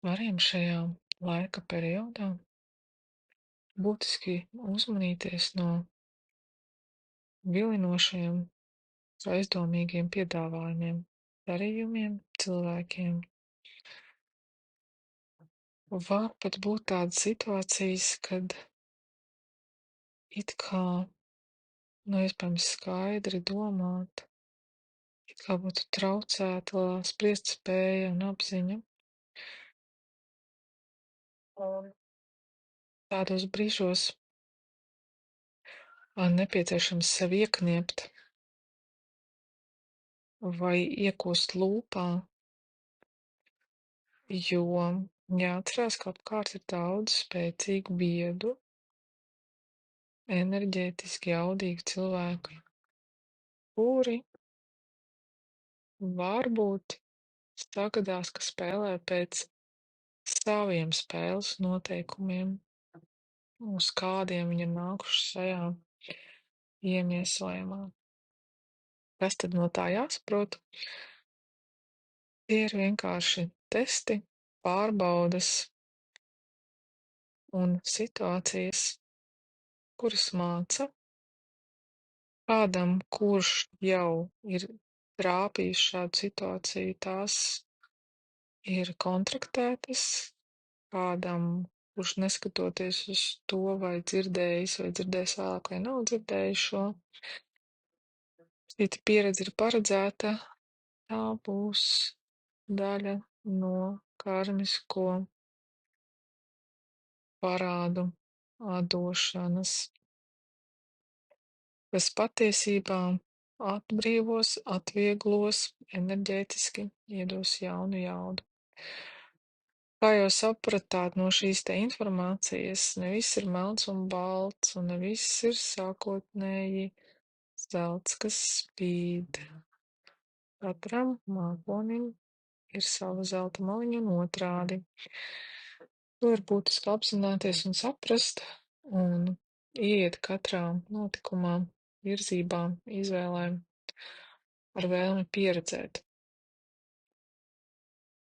Varam šajā laika periodā būtiski uzmanīties no vilinošiem, aizdomīgiem piedāvājumiem, darījumiem, cilvēkiem. Var pat būt tādas situācijas, kad it kā nav iespējams skaidri domāt, it kā būtu traucēta spriest spēja un apziņa. Un tādos brīžos nepieciešams sevi iekniept vai iekust lūpā, jo jāatcerās, ka apkārt ir daudz spēcīgu biedu, enerģētiski jaudīgu cilvēku, kuri varbūt sagadās, ka spēlē pēc saviem spēles noteikumiem, uz kādiem viņi ir nākuši šajā iemiesojumā. Kas tad no tā jāsaprot? Tie ir vienkārši testi, pārbaudes un situācijas, kuras māca kādam, kurš jau ir trāpījis šādu situāciju, tās ir kontraktētas, kādam, kurš neskatoties uz to, vai dzirdējis, vai dzirdējis vēlāk, vai nav dzirdējis šo, cita pieredze ir paredzēta, tā būs daļa no karmisko parādu atdošanas, kas patiesībā atbrīvos, atvieglos, enerģētiski iedos jaunu jaudu. Kā jau sapratāt no šīs te informācijas, ne viss ir melns un balts, un ne viss ir sākotnēji zelts, kas spīd. Katram mākonim ir sava zelta maliņa un otrādi. To ir būtiski apzināties un saprast, un ieiet katrā notikumā, virzībā, izvēlēm ar vēlmi pieredzēt.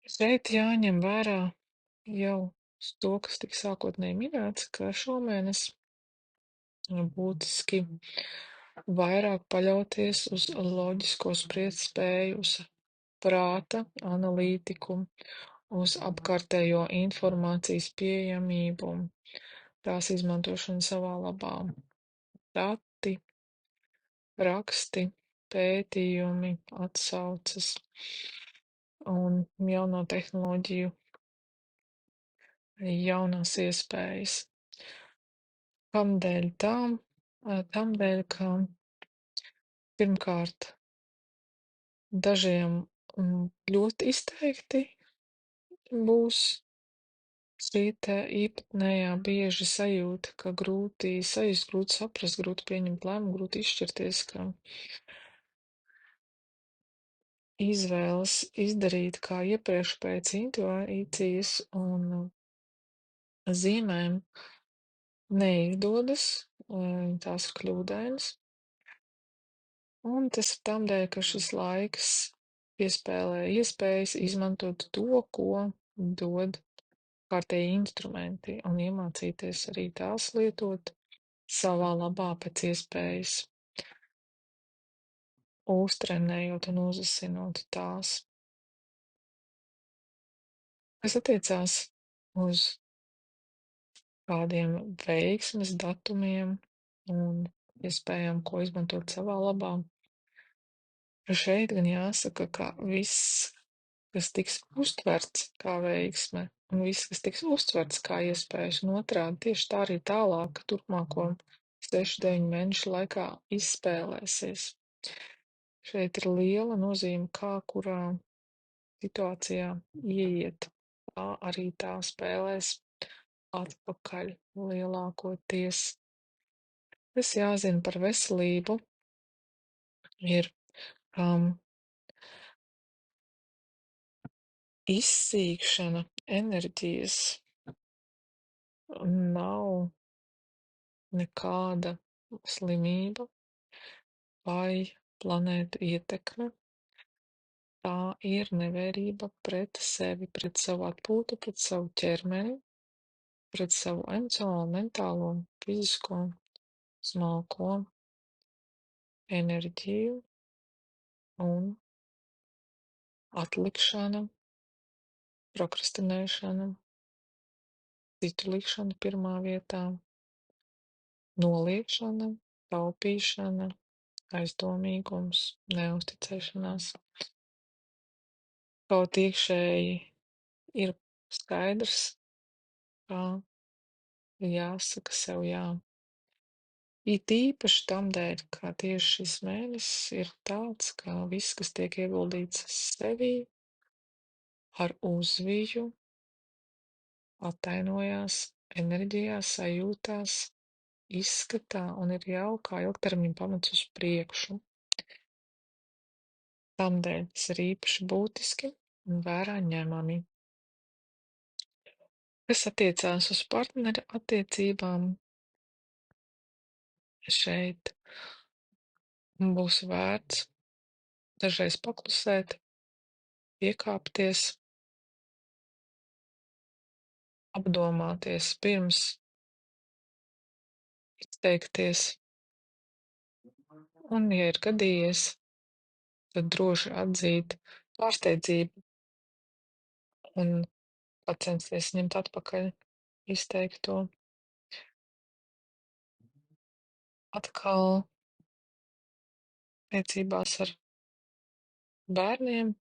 Šeit jāņem vērā jau to, kas tika sākotnēji minēts, ka šomēnes būtiski vairāk paļauties uz loģisko spriest spēju, uz prāta analītiku, uz apkārtējo informācijas pieejamību, tās izmantošanu savā labā. Dati, raksti, pētījumi, atsauces un jauno tehnoloģiju, jaunās iespējas. Kamdēļ tām? Tamdēļ, ka pirmkārt dažiem ļoti izteikti būs šī te īpatnējā bieži sajūta, ka grūti sajust, grūti saprast, grūti pieņemt lēmumu, grūti izšķirties, ka izvēles izdarīt kā iepriekš pēc intuīcijas un zīmēm neizdodas, tās ir kļūdainas. Un tas ir tamdēļ, ka šis laiks piespēlē iespējas izmantot to, ko dod kārtēji instrumenti, un iemācīties arī tās lietot savā labā pēc iespējas, uztrenējot un uzasinot tās. Kas attiecās uz kādiem veiksmes datumiem un iespējām, ko izmantot savā labā. Šeit gan jāsaka, ka viss, kas tiks uztverts kā veiksme, un viss, kas tiks uztverts kā iespējas, un otrādi tieši tā arī tālāk turpmāko 6-9 mēnešu laikā izspēlēsies. Šeit ir liela nozīme, kā kurā situācijā ieiet, tā arī tā spēlēs atpakaļ lielākoties. Kas jāzina par veselību ir, izsīkšana enerģijas nav nekāda slimība vai planētu ietekme. Tā ir nevērība pret sevi, pret savu atpūtu, pret savu ķermeni, pret savu emocionālo, mentālo, fizisko, smalko enerģiju un atlikšana, prokrastinēšana, citu likšana pirmā vietā, noliekšana, taupīšana, aizdomīgums, neusticēšanās. Kaut iekšēji ir skaidrs, ka jāsaka sev jā. It īpaši tam dēļ, ka tieši šis mēnesis ir tāds, ka viss, kas tiek ieguldīts sevī, ar uzviju, atainojās enerģijā, sajūtās, izskatā un ir jau kā ilgtermiņa pamats uz priekšu. Tamdēļ tas ir īpaši būtiski un vērā ņemami. Kas attiecās uz partneru attiecībām, šeit būs vērts dažreiz paklusēt, piekāpties, apdomāties pirms izteikties, un, ja ir gadījies, tad droši atzīt pārsteidzību un pacensties ņemt atpakaļ izteikto. Atkal attiecībās ar bērniem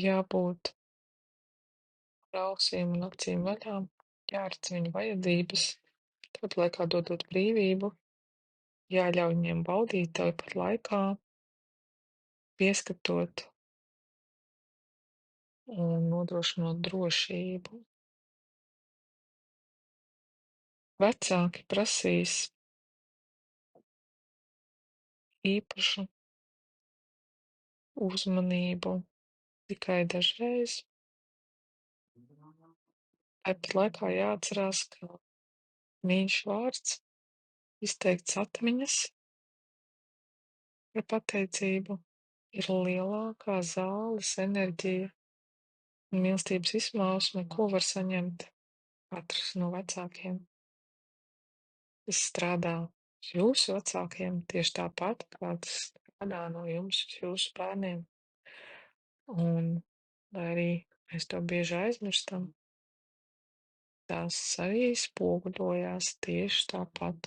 jābūt ar ausīm un acīm vaļā, jāredz viņu vajadzības, tāpat laikā dodot brīvību, jāļauj viņiem baudīt, tāpat laikā pieskatot un nodrošinot drošību. Vecāki prasīs īpašu uzmanību tikai dažreiz. Tāpat laikā jāatcerās, ka mīļš vārds, izteikts atmiņas par pateicību ir lielākā zāles enerģija un mīlestības izpausme, ko var saņemt katrs no vecākiem. Tas strādā uz jūsu vecākiem tieši tāpat, kā tas strādā no jums uz jūsu bērniem. Un, lai arī mēs to bieži aizmirstam, tās arī spoguļojās tieši tāpat